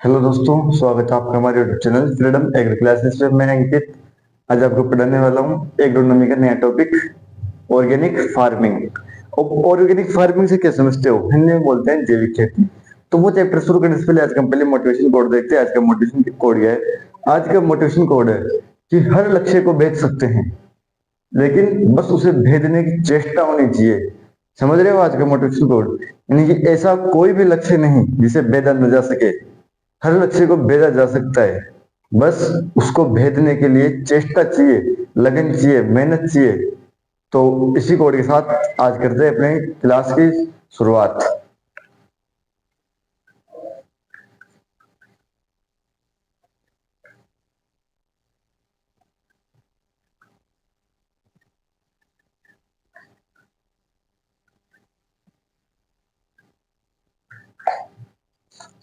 Hello दोस्तों, स्वागत है आपका हमारे YouTube channel freedom agri classes में। मैं अंकित आज आपको पढ़ाने वाला हूँ एग्रोनॉमी का नया topic organic farming. Organic farming से क्या समझते हो? हिंदी में बोलते हैं जैविक खेती। तो वो चैप्टर शुरू करने से पहले आज का हम पहले मोटिवेशन कोड देखते हैं। आज का मोटिवेशन कोड क्या है? आज का मोटिवेशन कोड है कि हर लक्ष्य को भेज सकते हैं, लेकिन बस उसे भेजने की चेष्टा होनी चाहिए। समझ रहे हो आज का मोटिवेशन कोड? यानी कि ऐसा कोई भी लक्ष्य नहीं जिसे भेजा न जा सके। हर लक्ष्य को भेजा जा सकता है, बस उसको भेदने के लिए चेष्टा चाहिए, लगन चाहिए, मेहनत चाहिए। तो इसी कोड के साथ आज करते हैं अपने क्लास की शुरुआत।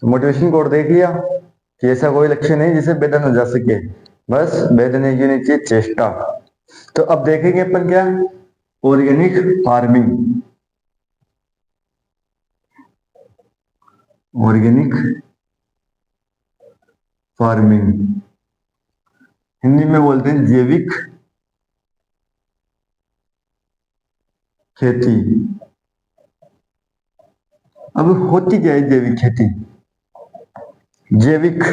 तो मोटिवेशन कोड देख लिया कि ऐसा कोई लक्ष्य नहीं जिसे भेदा न जा सके, बस भेदने की नहीं चाहिए चेष्टा। तो अब देखेंगे अपन क्या, organic farming. Organic farming Hindi में बोलते हैं जैविक खेती। अब होती क्या है जैविक खेती? जैविक,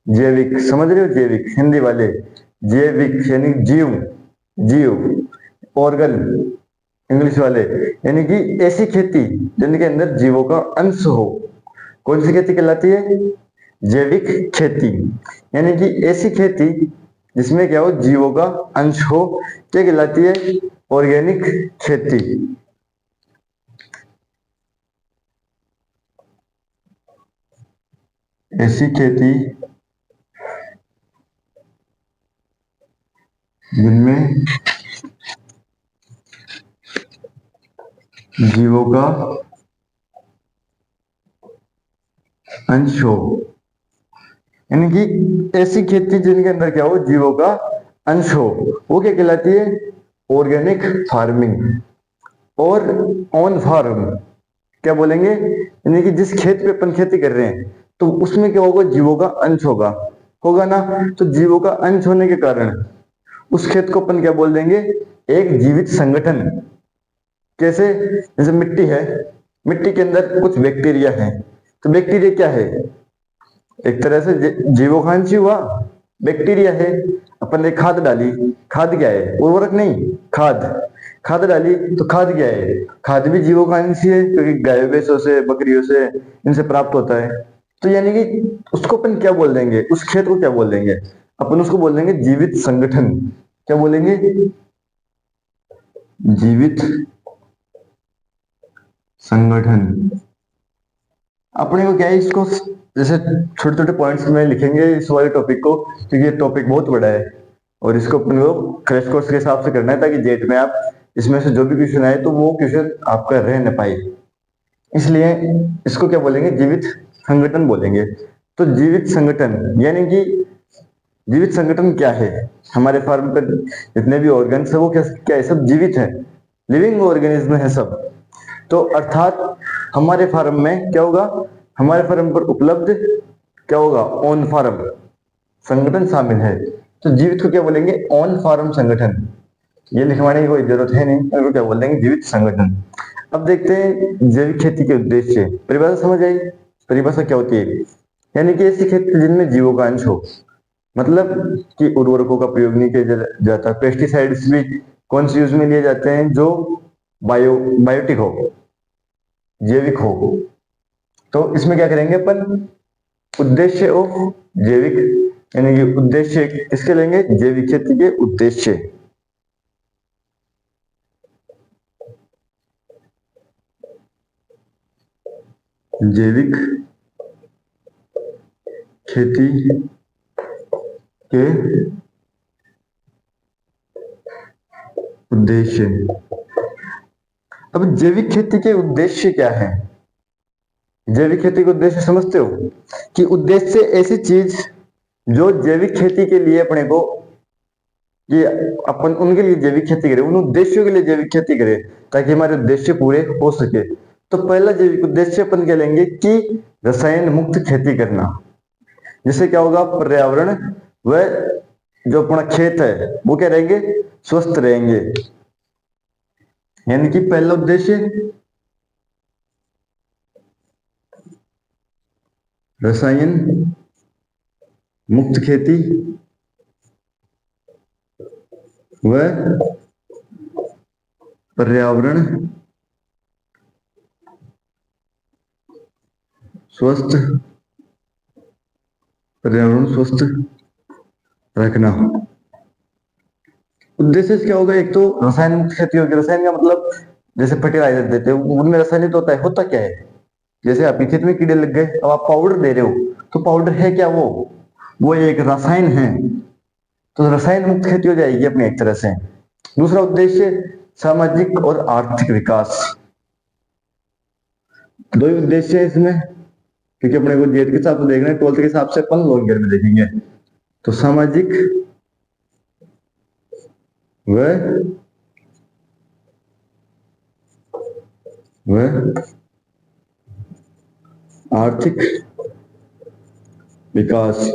जैविक समझ रहे हो? जैविक हिंदी वाले, जैविक यानी जीव, जीव ऑर्गन इंग्लिश वाले, यानी कि ऐसी खेती जिनके अंदर जीवों का अंश हो। कौन सी खेती कहलाती है? जैविक खेती। यानी कि ऐसी खेती जिसमें क्या हो, जीवों का अंश हो, क्या कहलाती है? ऑर्गेनिक खेती। ऐसी खेती जिनमें जीवों का अंश हो, यानी कि ऐसी खेती जिनके अंदर क्या हो, जीवों का अंश हो, वो क्या कहलाती है? Organic farming. और ऑन फार्म क्या बोलेंगे? यानी कि जिस खेत पे अपन खेती कर रहे हैं तो उसमें क्या होगा, जीवों का अंश होगा, होगा ना। तो जीवों का अंश होने के कारण उस खेत को अपन क्या बोल देंगे? एक जीवित संगठन। कैसे? जैसे मिट्टी है, मिट्टी के अंदर कुछ बैक्टीरिया है, तो बैक्टीरिया क्या है? एक तरह से जीवोकांक्षी हुआ, बैक्टीरिया है। अपन ने खाद डाली, खाद क्या है? उर्वरक नहीं, खाद। खाद डाली तो खाद क्या है? खाद भी जीवोकांक्षी है, क्योंकि गाय भैंसों से, बकरियों से, इनसे प्राप्त होता है। तो यानी कि उसको अपन क्या बोल देंगे, उस खेत को क्या बोल देंगे? अपन उसको बोल देंगे जीवित संगठन। क्या बोलेंगे? जीवित संगठन। अपने को क्या है, इसको जैसे छोटे छोटे पॉइंट्स में लिखेंगे इस वाले टॉपिक को, क्योंकि ये टॉपिक बहुत बड़ा है और इसको अपन को क्रैश कोर्स के हिसाब से करना है, ताकि जेट में आप इसमें से जो भी क्वेश्चन आए तो वो क्वेश्चन आपका रह न पाए। इसलिए इसको क्या बोलेंगे? जीवित संगठन बोलेंगे। तो जीवित संगठन यानी कि जीवित संगठन क्या है? हमारे फार्म पर जितने भी ऑर्गन्स है वो क्या क्या है? सब जीवित है, लिविंग ऑर्गेनिज्म है सब। तो अर्थात हमारे फार्म में क्या होगा, हमारे फार्म पर उपलब्ध क्या होगा? ऑन फार्म संगठन शामिल है। तो जीवित को क्या बोलेंगे? ऑन फार्म संगठन। ये लिखवाने की कोई जरूरत है नहीं, इनको क्या बोल देंगे? जीवित संगठन। अब देखते हैं जैविक खेती के उद्देश्य। परिभाषा समझ आई? परिभाषा क्या होती है? यानी कि ऐसी खेती जिनमें जीवों का अंश हो, मतलब कि उर्वरकों का प्रयोग नहीं किया जाता। पेस्टिसाइड्स भी कौन से यूज में लिए जाते हैं? जो बायोटिक हो, जैविक हो। तो इसमें क्या करेंगे अपन? उद्देश्य ऑफ जैविक, यानी कि उद्देश्य किसके लेंगे? जैविक खेती के उद्देश्य। जैविक खेती के उद्देश्य। अब जैविक खेती के उद्देश्य क्या है? जैविक खेती का उद्देश्य समझते हो? कि उद्देश्य ऐसी चीज जो जैविक खेती के लिए अपने को, कि अपन उनके लिए जैविक खेती करें, उन उद्देश्यों के लिए जैविक खेती करें, ताकि हमारे उद्देश्य पूरे हो सके। तो पहला जैविक उद्देश्य अपन कह लेंगे कि रसायन मुक्त खेती करना। जिससे क्या होगा, पर्यावरण व जो अपना खेत है वो क्या रहेंगे, स्वस्थ रहेंगे। यानी कि पहला उद्देश्य रसायन मुक्त खेती व पर्यावरण स्वस्थ रखना। उद्देश्य क्या होगा, एक तो रसायन मुक्त खेती होगी। रसायन का मतलब जैसे फर्टिलाइजर देते हो उनमें रसायनिक होता है, होता क्या है, जैसे आपके खेत में कीड़े लग गए, अब आप पाउडर दे रहे हो, तो पाउडर है क्या, वो एक रसायन है। तो रसायन मुक्त खेती हो जाएगी अपनी एक तरह से। दूसरा उद्देश्य सामाजिक और आर्थिक विकास। दो ही उद्देश्य है इसमें, क्योंकि अपने को जेड के हिसाब से देखना है, 12th के हिसाब से अपन लॉन्ग ईयर में देखेंगे। तो सामाजिक व आर्थिक विकास।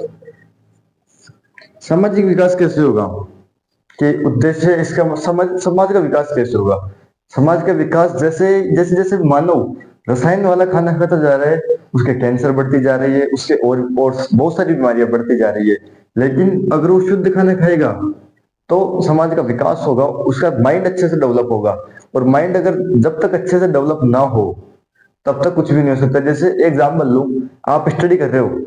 सामाजिक विकास कैसे होगा, कि उद्देश्य इसका समाज का विकास कैसे होगा। समाज का विकास जैसे जैसे जैसे मानव रसायन वाला खाना खाता जा रहा है, उसके कैंसर बढ़ती जा रही है, उसके और बहुत सारी बीमारियां बढ़ती जा रही है। लेकिन अगर वो शुद्ध खाना खाएगा तो समाज का विकास होगा, उसका माइंड अच्छे से डेवलप होगा। और माइंड अगर जब तक अच्छे से डेवलप ना हो तब तक कुछ भी नहीं हो सकता। जैसे एग्जाम्पल लो, आप स्टडी कर रहे हो,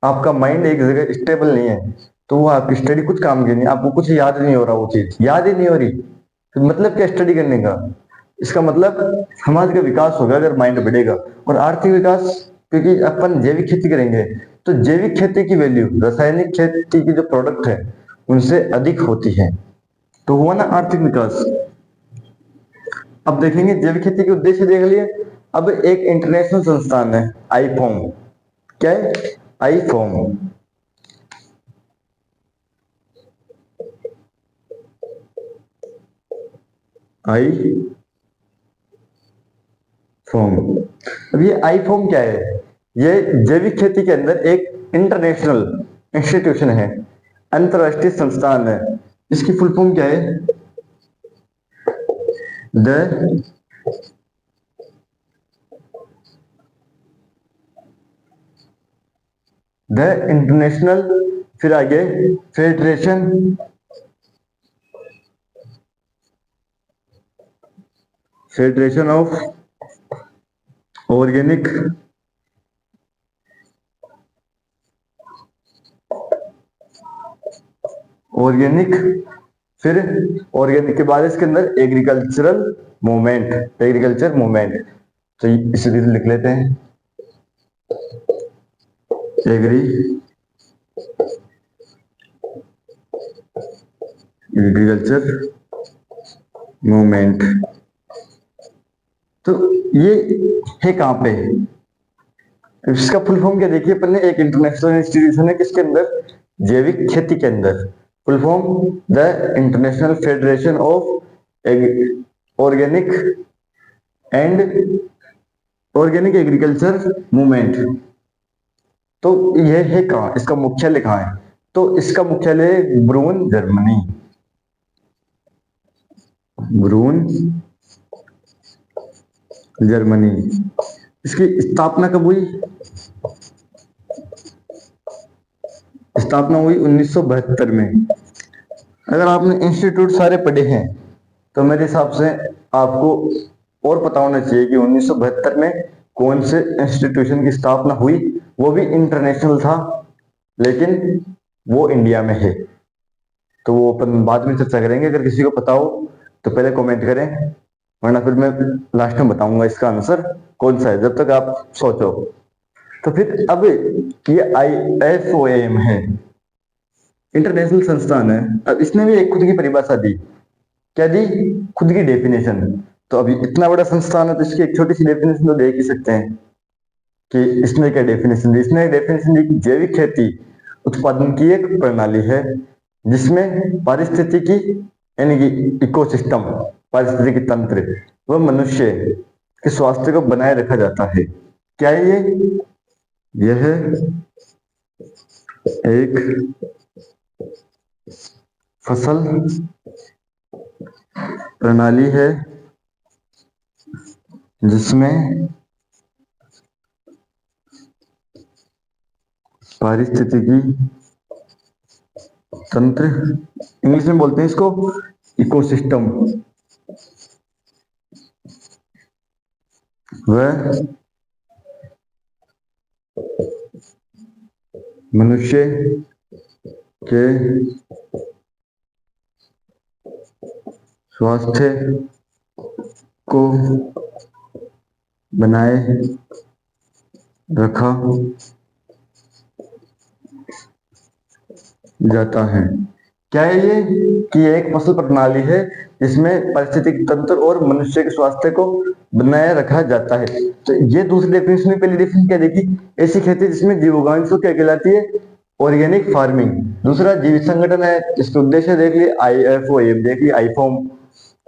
आपका माइंड एक जगह स्टेबल नहीं है, तो वो आपकी स्टडी कुछ काम की नहीं, आपको कुछ याद नहीं हो रहा, वो चीज याद ही नहीं हो रही, तो मतलब क्या स्टडी करने का। इसका मतलब समाज का विकास होगा अगर माइंड बढ़ेगा। और आर्थिक विकास, क्योंकि अपन जैविक खेती करेंगे तो जैविक खेती की वैल्यू रासायनिक खेती की जो प्रोडक्ट है उनसे अधिक होती है, तो हुआ ना आर्थिक विकास। अब देखेंगे जैविक खेती के उद्देश्य देख लिए। अब एक इंटरनेशनल संस्थान है आईफॉर्म। क्या है, आईफॉर्म। आई फॉर्म। अब ये आई फॉर्म क्या है, ये जैविक खेती के अंदर एक इंटरनेशनल इंस्टीट्यूशन है, अंतरराष्ट्रीय संस्थान है। इसकी फुल फॉर्म क्या है, द इंटरनेशनल, फिर आगे फेडरेशन ऑफ ऑर्गेनिक फिर ऑर्गेनिक के बाद इसके अंदर एग्रीकल्चर मूवमेंट। तो इसे लिख लेते हैं, एग्रीकल्चर मूवमेंट। तो ये है कहां पे, इसका फुल फॉर्म क्या देखिए अपन ने, एक इंटरनेशनल इंस्टीट्यूशन है किसके अंदर, जैविक खेती के अंदर। Full form the international federation of organic agriculture movement. तो यह है कहाँ, इसका मुख्यालय कहाँ है, तो इसका मुख्यालय ब्रून जर्मनी। इसकी स्थापना कब हुई, स्थापना हुई 1972 में। अगर आपने इंस्टीट्यूट सारे पढ़े हैं तो मेरे हिसाब से आपको और पता होना चाहिए कि 1972 में कौन से इंस्टीट्यूशन की स्थापना हुई, वो भी इंटरनेशनल था, लेकिन वो इंडिया में है। तो वो अपन बाद में चर्चा करेंगे, अगर किसी को पता हो तो पहले कमेंट करें, वरना फिर मैं लास्ट में बताऊंगा इसका आंसर कौन सा है, जब तक आप सोचो। तो फिर अब ये IFOAM है, इंटरनेशनल संस्थान है। अब इसने भी एक खुद की परिभाषा दी, क्या दी, खुद की डेफिनेशन। तो अभी इतना बड़ा संस्थान है तो इसकी एक छोटी सी डेफिनेशन तो देख ही सकते हैं कि इसने क्या डेफिनेशन दी। इसने डेफिनेशन दी कि जैविक खेती उत्पादन की एक प्रणाली है जिसमें पारिस्थितिकी यानी कि इकोसिस्टम, पारिस्थितिकी तंत्र व मनुष्य के स्वास्थ्य को बनाए रखा जाता है। क्या है ये? यह एक फसल प्रणाली है जिसमें पारिस्थितिकी तंत्र, इंग्लिश में बोलते हैं इसको इकोसिस्टम, वह मनुष्य के स्वास्थ्य को बनाए रखा जाता है। क्या है ये? कि ये एक फसल प्रणाली है जिसमें पारिस्थितिक तंत्र और मनुष्य के स्वास्थ्य को बनाए रखा जाता है। तो ये दूसरी डेफिनेशन में, पहली डेफिनेशन क्या देखी? ऐसी खेती जिसमें जीव उगाने को क्या कहलाती है? Organic farming. दूसरा जीवित संगठन है, इसके उद्देश्य देख लिए IFOM, देख लिए आईफोम,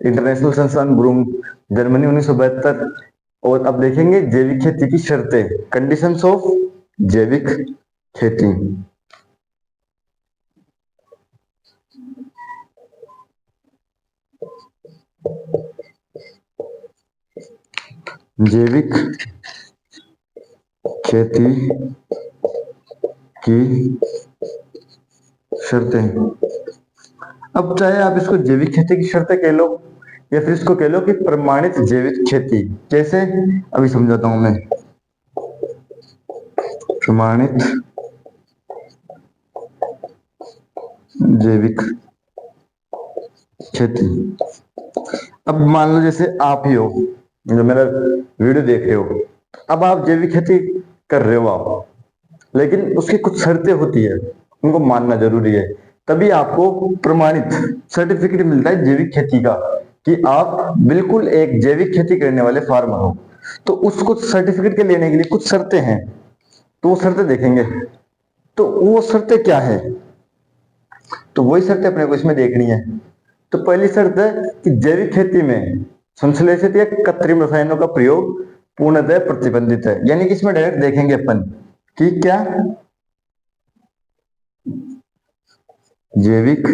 इंटरनेशनल संस्थान ब्रूम, जर्मनी 1972। और अब देखेंगे जैविक खेती की शर्तें, कंडीशंस ऑफ जैविक खेती। जैविक खेती की शर्तें। अब चाहे आप इसको जैविक खेती की शर्तें कह लो या फिर इसको कह लो कि प्रमाणित जैविक खेती। कैसे? अभी समझाता हूं मैं। प्रमाणित जैविक खेती। अब मान लो जैसे आप ही हो जो मेरा वीडियो देख रहे हो, अब आप जैविक खेती कर रहे हो आप, लेकिन उसकी कुछ शर्तें होती है, उनको मानना जरूरी है, तभी आपको प्रमाणित सर्टिफिकेट मिलता है जैविक खेती का कि आप बिल्कुल एक जैविक खेती करने वाले फार्मर हो। तो उसको सर्टिफिकेट के लेने के लिए कुछ शर्तें हैं, तो वो शर्तें देखेंगे। तो वो शर्तें क्या है? तो वही शर्तें अपने को इसमें देखनी है। तो पहली शर्त है कि जैविक खेती में संश्लेषित या कृत्रिम रसायनों का प्रयोग पूर्णतः प्रतिबंधित है। यानी कि इसमें डायरेक्ट देखेंगे अपन कि क्या जैविक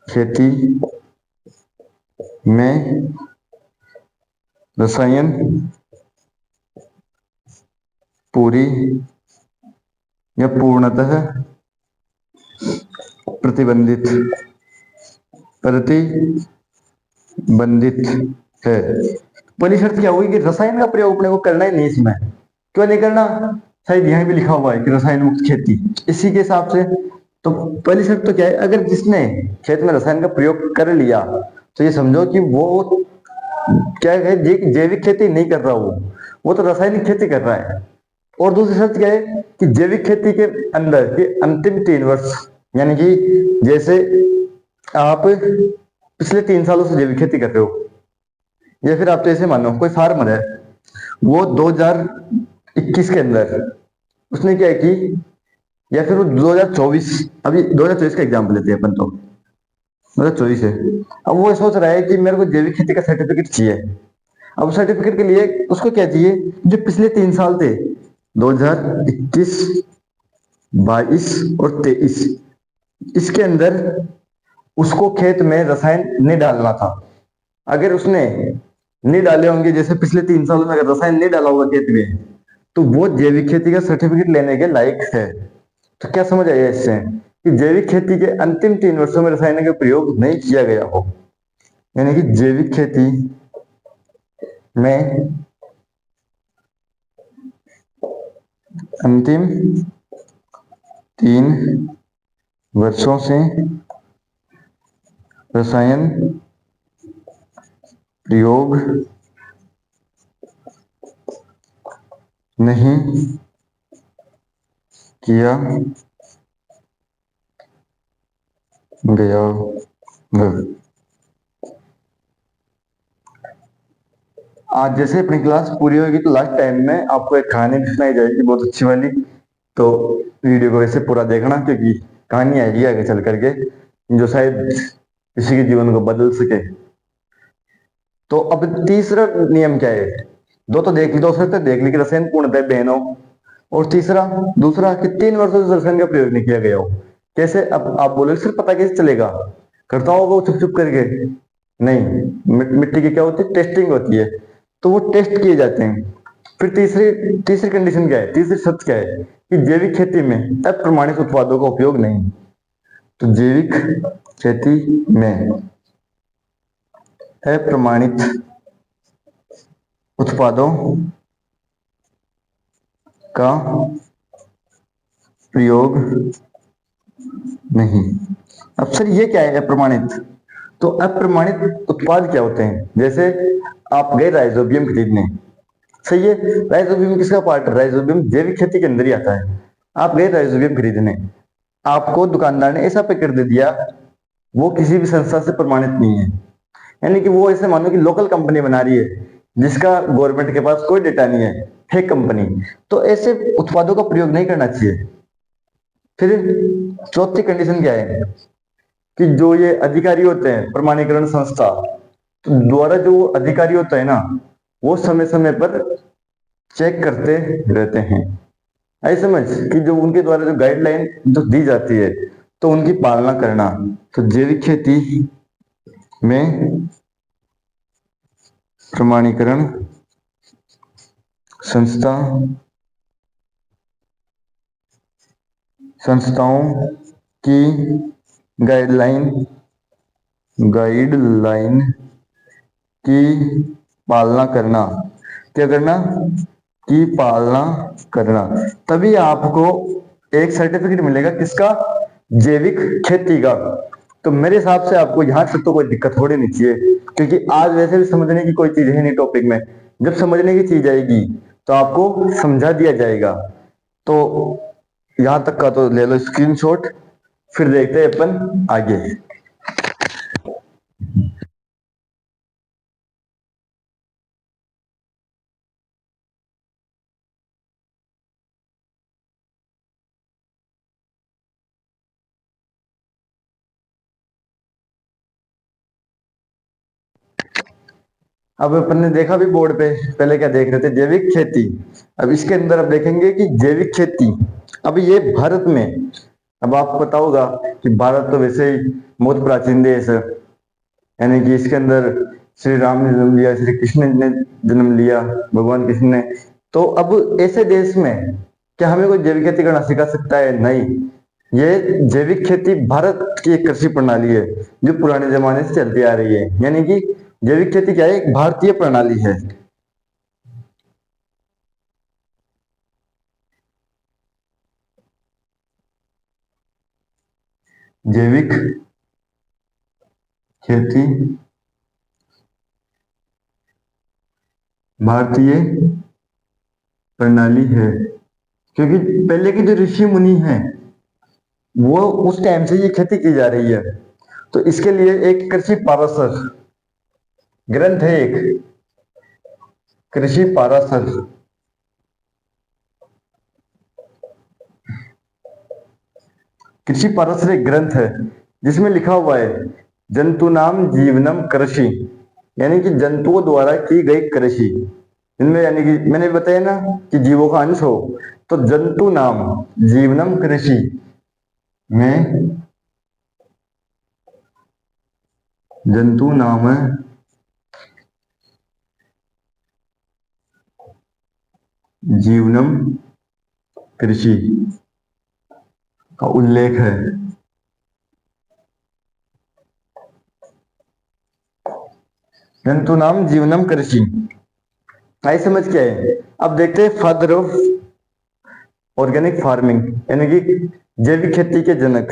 खेती में रसायन पूरी या पूर्णतः प्रतिबंधित है। पहली शर्त क्या होगी कि रसायन का प्रयोग अपने को करना ही नहीं इसमें। क्यों नहीं करना? शायद यहां भी लिखा हुआ है कि रसायन मुक्त खेती, इसी के हिसाब से। तो पहली शर्त तो क्या है? अगर जिसने खेत में रसायन का प्रयोग कर लिया तो ये समझो कि वो क्या है, जैविक खेती नहीं कर रहा, वो तो रासायनिक खेती कर रहा है। और दूसरी शर्त क्या है कि जैविक खेती के अंदर के अंतिम 3 वर्ष, यानी कि जैसे आप पिछले 3 सालों से जैविक खेती कर रहे हो, या फिर आप तो ऐसे मानो कोई फार्मर है, वो 2021 के अंदर उसने क्या की, या फिर वो 2024, अभी 2024 का एग्जाम्पल लेते हैं अपन, तो 2024 है, अब वो सोच रहा है कि मेरे को जैविक खेती का सर्टिफिकेट चाहिए। अब सर्टिफिकेट के लिए उसको क्या चाहिए? जो पिछले 3 साल थे, 2021, 22 और 23, इसके अंदर उसको खेत में रसायन नहीं डालना था। अगर उसने नहीं डाले होंगे, जैसे पिछले 3 सालों में अगर रसायन नहीं डाला होगा खेत में, तो वो जैविक खेती का सर्टिफिकेट लेने के लायक है। तो क्या समझ आया इससे? कि जैविक खेती के अंतिम 3 वर्षों में रसायन का प्रयोग नहीं किया गया हो, यानी कि जैविक खेती में अंतिम 3 वर्षों से रसायन प्रयोग नहीं किया गया है। आज जैसे अपनी क्लास पूरी होगी तो लास्ट टाइम में आपको एक कहानी भी सुनाई जाएगी बहुत अच्छी वाली। तो वीडियो को वैसे पूरा देखना, क्योंकि कहानी आएगी आगे चल करके जो शायद किसी के जीवन को बदल सके। तो अब तीसरा नियम क्या है? दो तो देख ली कि रसायन पूर्णतः बेन हो, और तीसरा दूसरा कि 3 वर्षों से रसायन का प्रयोग नहीं किया गया हो। कैसे? अब आप बोले सर पता कैसे चलेगा? करता होगा वो चुप चुप करके? नहीं, मिट्टी की क्या होती है, टेस्टिंग होती है, तो वो टेस्ट किए जाते हैं। फिर तीसरी तीसरी कंडीशन क्या है, तीसरी शर्त क्या है कि जैविक खेती में अप्रमाणित उत्पादों का उपयोग नहीं। तो जैविक खेती में अप्रमाणित उत्पादों का प्रयोग नहीं। अब सर ये क्या है अप्रमाणित? तो अप्रमाणित उत्पाद क्या होते हैं? जैसे आप गए राइजोबियम खरीदने, सही है, राइजोबियम किसका पार्ट है? राइजोबियम जैविक खेती के अंदर ही आता है। आप गए राइजोबियम खरीदने, आपको दुकानदार ने ऐसा पैकेट दे दिया, वो किसी भी संस्था से प्रमाणित नहीं है, यानी कि वो ऐसे मानो कि लोकल कंपनी बना रही है जिसका गवर्नमेंट के पास कोई डेटा नहीं है, फेक कंपनी। तो ऐसे उत्पादों का प्रयोग नहीं करना चाहिए। फिर चौथी कंडीशन क्या है कि जो ये अधिकारी होते हैं प्रमाणीकरण संस्था द्वारा, जो अधिकारी होता है ना, वो समय समय पर चेक करते रहते हैं। ऐसे समझ कि जो उनके द्वारा जो गाइडलाइन जो दी जाती है तो उनकी पालना करना। तो जैविक खेती में प्रमाणीकरण संस्था संस्थाओं की गाइडलाइन गाइडलाइन की पालना करना, क्या करना? की पालना करना। तभी आपको एक सर्टिफिकेट मिलेगा, किसका? जैविक खेती का। तो मेरे हिसाब से आपको यहां तक तो कोई दिक्कत थोड़ी नहीं चाहिए, क्योंकि आज वैसे भी समझने की कोई चीज है नहीं टॉपिक में। जब समझने की चीज आएगी तो आपको समझा दिया जाएगा। तो यहां तक का तो ले लो स्क्रीनशॉट, फिर देखते हैं अपन आगे। अब अपन ने देखा भी बोर्ड पे, पहले क्या देख रहे थे? जैविक खेती। अब इसके अंदर अब देखेंगे कि जैविक खेती, अब ये भारत में, अब आपको पता होगा कि भारत तो वैसे ही बहुत प्राचीन देश है, यानी कि इसके अंदर श्री राम ने जन्म लिया, श्री कृष्ण ने जन्म लिया, भगवान कृष्ण ने। तो अब ऐसे देश में क्या हमें कोई जैविक खेती करना सिखा सकता है? नहीं। ये जैविक खेती भारत की एक कृषि प्रणाली है जो पुराने जमाने से चलती आ रही है, यानी कि जैविक खेती क्या है? एक भारतीय प्रणाली है। जैविक खेती भारतीय प्रणाली है, क्योंकि पहले के जो ऋषि मुनि हैं वो उस टाइम से ये खेती की जा रही है। तो इसके लिए एक कृषि पाराशर ग्रंथ है, एक कृषि पाराशर। कृषि पाराशर एक ग्रंथ है जिसमें लिखा हुआ है जंतु नाम जीवनम कृषि, यानी कि जंतुओं द्वारा की गई कृषि। इनमें यानी कि मैंने बताया ना कि जीवों का अंश हो, तो जंतु नाम जीवनम कृषि में जंतु नाम जीवनम कृषि का उल्लेख है। जंतु नाम जीवनम कृषि, आई समझ क्या है? अब देखते हैं फादर ऑफ ऑर्गेनिक फार्मिंग, यानी कि जैविक खेती के जनक।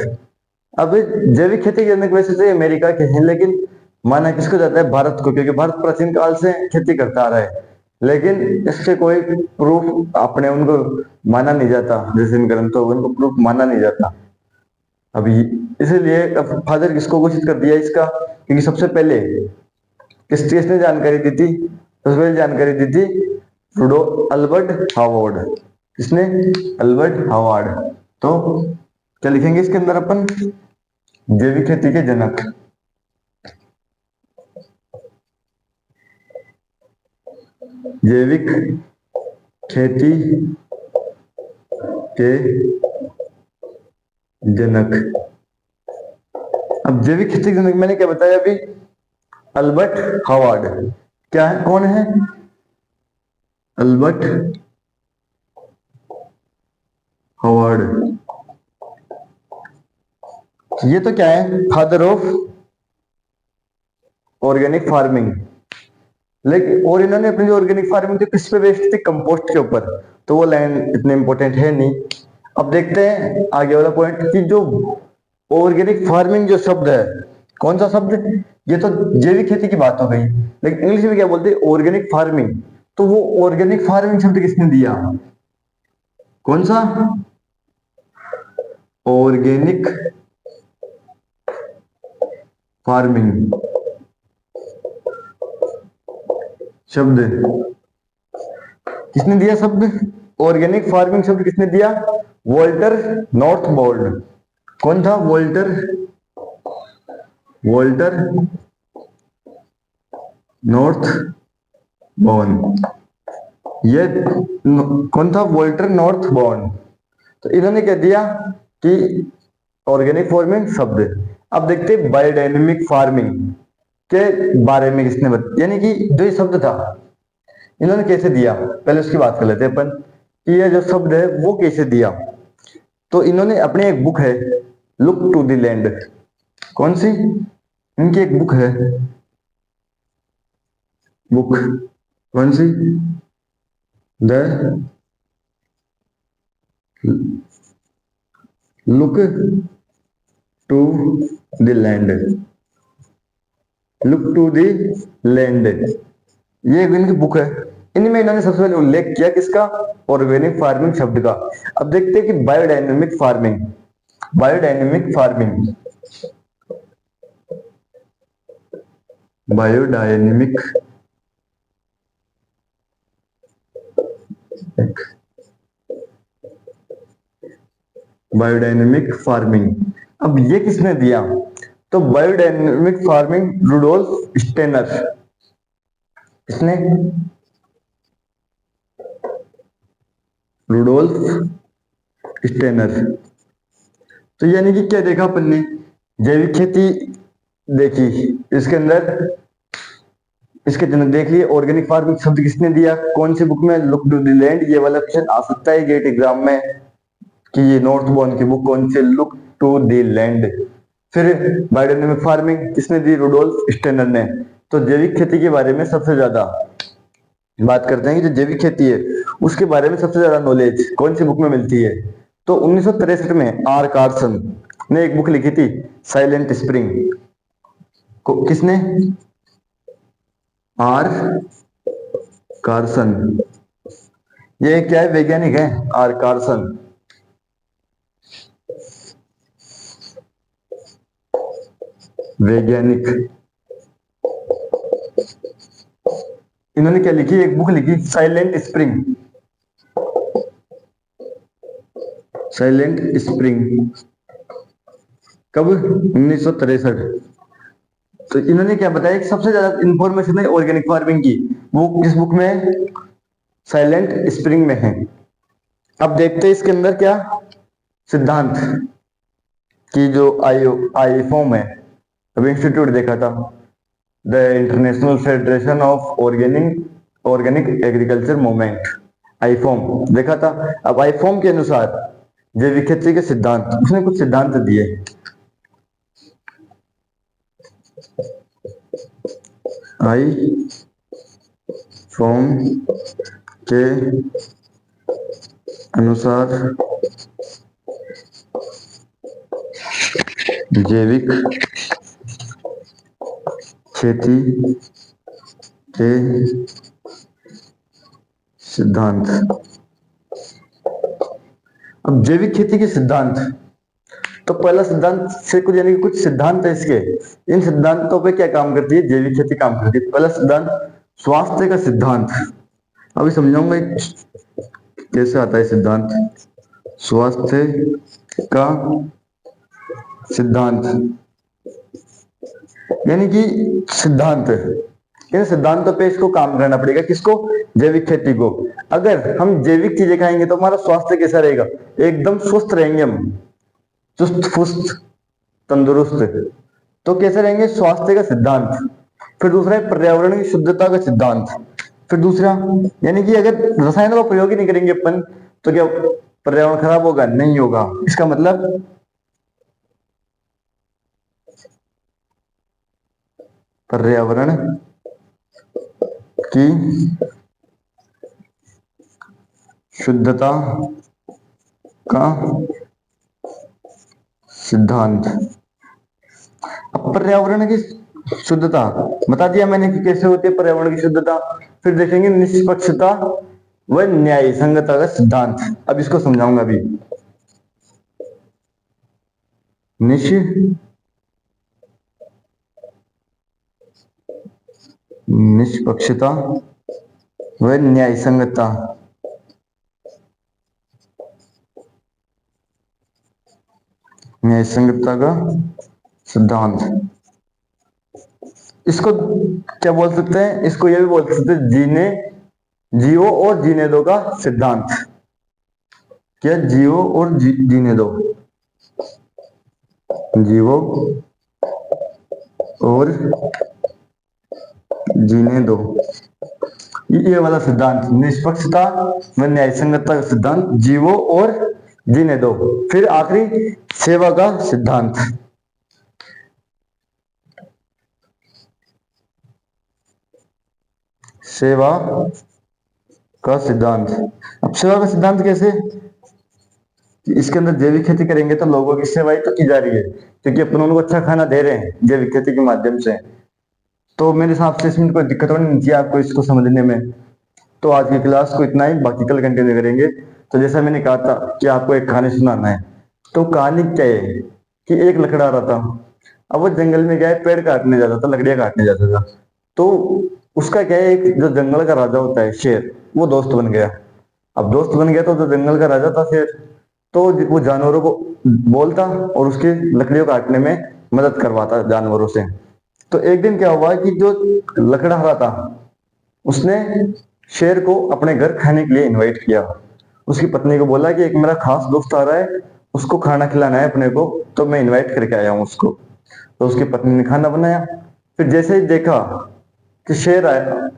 अब जैविक खेती के जनक वैसे तो अमेरिका के हैं, लेकिन माना किसको जाता है? भारत को, क्योंकि भारत प्राचीन काल से खेती करता आ रहा है। लेकिन इससे कोई प्रूफ अपने उनको माना नहीं जाता, जैसे इन ग्रंथों उनको प्रूफ माना नहीं जाता अभी। इसीलिए अब फादर किसको घोषित कर दिया इसका? क्योंकि सबसे पहले किसने जानकारी दी थी? सबसे पहले जानकारी दी थी रूडो अल्बर्ट हावर्ड। किसने? Albert Howard. तो क्या लिखेंगे इसके अंदर अपन? जैविक खेती के जनक। जैविक खेती के जनक। अब जैविक खेती के जनक मैंने क्या बताया अभी? Albert Howard. क्या है, कौन है? Albert Howard. ये तो क्या है? Father of organic farming. लेकिन और इन्होंने अपनी जो ऑर्गेनिक फार्मिंग थी किस पे बेस्ड थी? कंपोस्ट के ऊपर। तो वो लाइन इतने इंपॉर्टेंट है नहीं। अब देखते हैं आगे वाला पॉइंट कि जो ऑर्गेनिक फार्मिंग जो शब्द है, कौन सा शब्द? ये तो जैविक खेती की बात हो गई, लेकिन इंग्लिश में क्या बोलते हैं? Organic farming. तो वो ऑर्गेनिक फार्मिंग शब्द किसने दिया? कौन सा? ऑर्गेनिक फार्मिंग शब्द किसने दिया? शब्द ऑर्गेनिक फार्मिंग शब्द किसने दिया? वॉल्टर नॉर्थबॉर्न। कौन था? वॉल्टर नॉर्थबॉर्न। ये कौन था? वॉल्टर नॉर्थबॉर्न। तो इन्होंने क्या दिया कि ऑर्गेनिक फार्मिंग शब्द। अब देखते हैं बायोडायनेमिक फार्मिंग के बारे में किसने यानी कि जो ये शब्द था इन्होंने कैसे दिया, पहले उसकी बात कर लेते हैं अपन कि ये जो शब्द है वो कैसे दिया। तो इन्होंने अपनी एक बुक है लुक टू द लैंड। कौन सी? इनकी एक बुक है, बुक कौन सी? The look to the land. Look to the land, ये इनकी बुक है। इनमें इन्होंने सबसे पहले उल्लेख किया किसका? ऑर्गेनिक फार्मिंग शब्द का। अब देखते हैं कि biodynamic farming. Biodynamic farming, biodynamic biodynamic farming, अब ये किसने दिया? तो बायोडायनेमिक फार्मिंग रुडोल्फ स्टेनर। किसने? Rudolf Steiner. तो यानी कि क्या देखा अपन ने? जैविक खेती देखी, इसके अंदर इसके जनक देख लिए। ऑर्गेनिक फार्मिंग शब्द किसने दिया? कौन सी बुक में? Look to the land. ये वाला क्वेश्चन आ सकता है गेट एग्जाम में कि ये नॉर्थ बॉर्न की बुक कौन सी? Look to the land. फिर बायोडायनेमिक फार्मिंग किसने दी? रुडोल्फ स्टेनर ने। तो जैविक खेती के बारे में सबसे ज्यादा बात करते हैं कि जो जैविक खेती है उसके बारे में सबसे ज्यादा नॉलेज कौन सी बुक में मिलती है? तो 1963 में आर कार्सन ने एक बुक लिखी थी साइलेंट स्प्रिंग। किसने? R Carson. ये क्या है? वैज्ञानिक है आर कार्सन। वैज्ञानिक। इन्होंने क्या लिखी? एक बुक लिखी साइलेंट स्प्रिंग। साइलेंट स्प्रिंग कब? 1963। तो इन्होंने क्या बताया कि सबसे ज्यादा इंफॉर्मेशन है ऑर्गेनिक फार्मिंग की, वो किस बुक में है? साइलेंट स्प्रिंग में है। अब देखते हैं इसके अंदर क्या सिद्धांत की जो आईफॉर्म है, अभी इंस्टीट्यूट देखा था, the international federation of organic agriculture movement, IFOAM देखा था। अब आईफॉर्म के अनुसार जैविक खेती के सिद्धांत, उसने कुछ सिद्धांत दिए। आई फॉर्म के अनुसार जैविक खेती के सिद्धांत। अब जैविक खेती के सिद्धांत, तो पहला सिद्धांत से कुछ यानी कि कुछ सिद्धांत है इसके। इन सिद्धांतों पे क्या काम करती है? जैविक खेती काम करती है। पहला सिद्धांत स्वास्थ्य का सिद्धांत। अभी समझाऊंगा कैसे आता है सिद्धांत। स्वास्थ्य का सिद्धांत यानी कि सिद्धांत इन सिद्धांतों पे इसको काम करना पड़ेगा, किसको? जैविक खेती को। अगर हम जैविक चीजें खाएंगे तो हमारा स्वास्थ्य कैसा रहेगा? एकदम स्वस्थ रहेंगे हम, चुस्त फुस्त तंदुरुस्त। तो कैसे रहेंगे? स्वास्थ्य का सिद्धांत। फिर दूसरा है पर्यावरण की शुद्धता का सिद्धांत। फिर दूसरा, यानी कि अगर रसायनों का प्रयोग ही नहीं करेंगे अपन तो क्या पर्यावरण खराब होगा? नहीं होगा। इसका मतलब पर्यावरण की शुद्धता का सिद्धांत। अब पर्यावरण की शुद्धता बता दिया मैंने कि कैसे होती है पर्यावरण की शुद्धता। फिर देखेंगे निष्पक्षता व न्याय संगतता का सिद्धांत। अब इसको समझाऊंगा अभी। निष्पक्षता व न्याय संगतता। न्याय संगतता का सिद्धांत, इसको क्या बोल सकते हैं? इसको ये भी बोल सकते हैं जियो और जीने दो का सिद्धांत। क्या? जियो और जीने दो, जीवो और जीने दो, ये वाला सिद्धांत। निष्पक्षता व न्याय संगतता का सिद्धांत, जीवो और जीने दो। फिर आखिरी सेवा का सिद्धांत। सेवा का सिद्धांत। अब सेवा का सिद्धांत कैसे? इसके अंदर जैविक खेती करेंगे तो लोगों की सेवा ही तो की जा रही है, क्योंकि अपन उनको अच्छा खाना दे रहे हैं जैविक खेती के माध्यम से। तो मेरे हिसाब से इसमें कोई दिक्कत नहीं थी आपको इसको समझने में। तो आज की क्लास को इतना ही, बाकी कल कंटिन्यू करेंगे। तो जैसा मैंने कहा था कि आपको एक कहानी सुनाना है, तो कहानी क्या है कि एक लकड़ा आ रहा था। अब वो जंगल में गया, पेड़ काटने जाता था, लकड़ियां काटने जाता था। तो उसका क्या है, एक जो जंगल का राजा होता है शेर, वो दोस्त बन गया। अब दोस्त बन गया तो जो जंगल का राजा था शेर, तो वो जानवरों को बोलता और उसकी लकड़ियों काटने में मदद करवाता जानवरों से। तो एक दिन क्या हुआ कि जो लकड़हारा था उसने शेर को अपने घर खाने के लिए इनवाइट किया। उसकी पत्नी को बोला कि एक मेरा खास दोस्त आ रहा है, उसको खाना खिलाना है अपने को, तो मैं इनवाइट करके आया हूँ उसको। तो उसकी पत्नी ने खाना बनाया। फिर जैसे ही देखा कि शेर आया,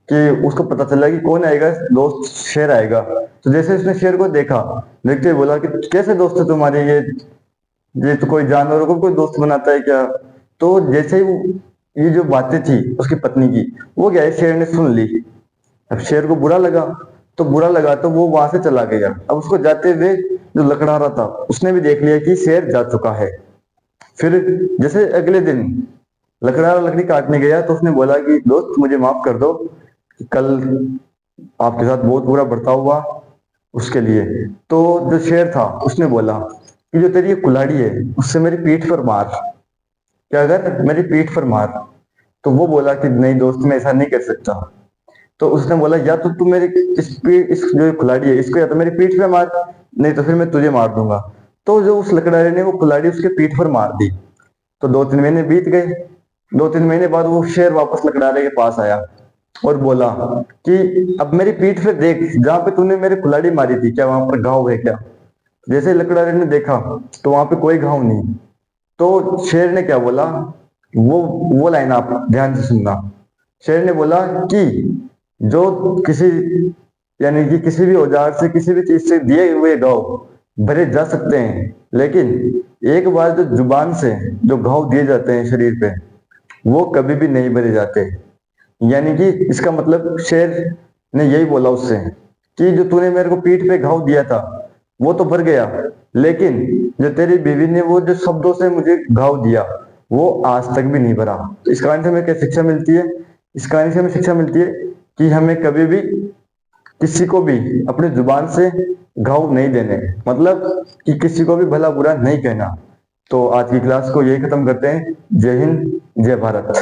कि उसको पता चला कि कौन आएगा, दोस्त शेर आएगा। तो जैसे उसने शेर को देखा, देखते हुए बोला कि कैसे दोस्त है तुम्हारे ये तो कोई जानवरों को कोई दोस्त बनाता है क्या? तो जैसे ही ये जो बातें थी उसकी पत्नी की, वो क्या है, शेर ने सुन ली। अब शेर को बुरा लगा, तो वो वहां से चला गया। अब उसको जाते हुए जो लकड़ा रहा था उसने भी देख लिया कि शेर जा चुका है। फिर जैसे अगले दिन लकड़ा लकड़ी काटने गया तो उसने बोला कि दोस्त मुझे माफ कर दो, कल आपके साथ बहुत बुरा बर्ताव हुआ उसके लिए। तो जो शेर था उसने बोला कि जो तेरी ये कुल्हाड़ी है उससे मेरी पीठ पर मार, क्या अगर मेरी पीठ पर मार। तो वो बोला कि नहीं दोस्त, मैं ऐसा नहीं कर सकता। तो उसने बोला या तो तू मेरी इस जो कुल्हाड़ी है इसको या तो मेरी पीठ पे मार, नहीं तो फिर मैं तुझे मार दूंगा। तो जो उस लकड़हारे ने वो कुल्हाड़ी उसके पीठ पर मार दी। तो 2-3 महीने बीत गए। 2-3 महीने बाद वो शेर वापस लकड़हारे के पास आया और बोला कि अब मेरी पीठ पे देख, जहां पे तूने मेरी कुल्हाड़ी मारी थी क्या वहां पर घाव है क्या? जैसे लकड़हारे ने देखा तो वहां पे कोई घाव नहीं। तो शेर ने क्या बोला, वो लाइन आप ध्यान से सुनना। शेर ने बोला कि जो किसी, यानी कि किसी भी औजार से, किसी भी चीज से दिए हुए घाव भरे जा सकते हैं, लेकिन एक बार जो जुबान से जो घाव दिए जाते हैं शरीर पे, वो कभी भी नहीं भरे जाते। यानी कि इसका मतलब शेर ने यही बोला उससे कि जो तूने मेरे को पीठ पे घाव दिया था वो तो भर गया, लेकिन जो तेरी बीवी ने वो जो शब्दों से मुझे घाव दिया वो आज तक भी नहीं भरा। तो इस कहानी से हमें क्या शिक्षा मिलती है? इस कहानी से हमें शिक्षा मिलती है कि हमें कभी भी किसी को भी अपनी जुबान से घाव नहीं देने, मतलब कि किसी को भी भला बुरा नहीं कहना। तो आज की क्लास को यही खत्म करते हैं। जय हिंद, जय भारत।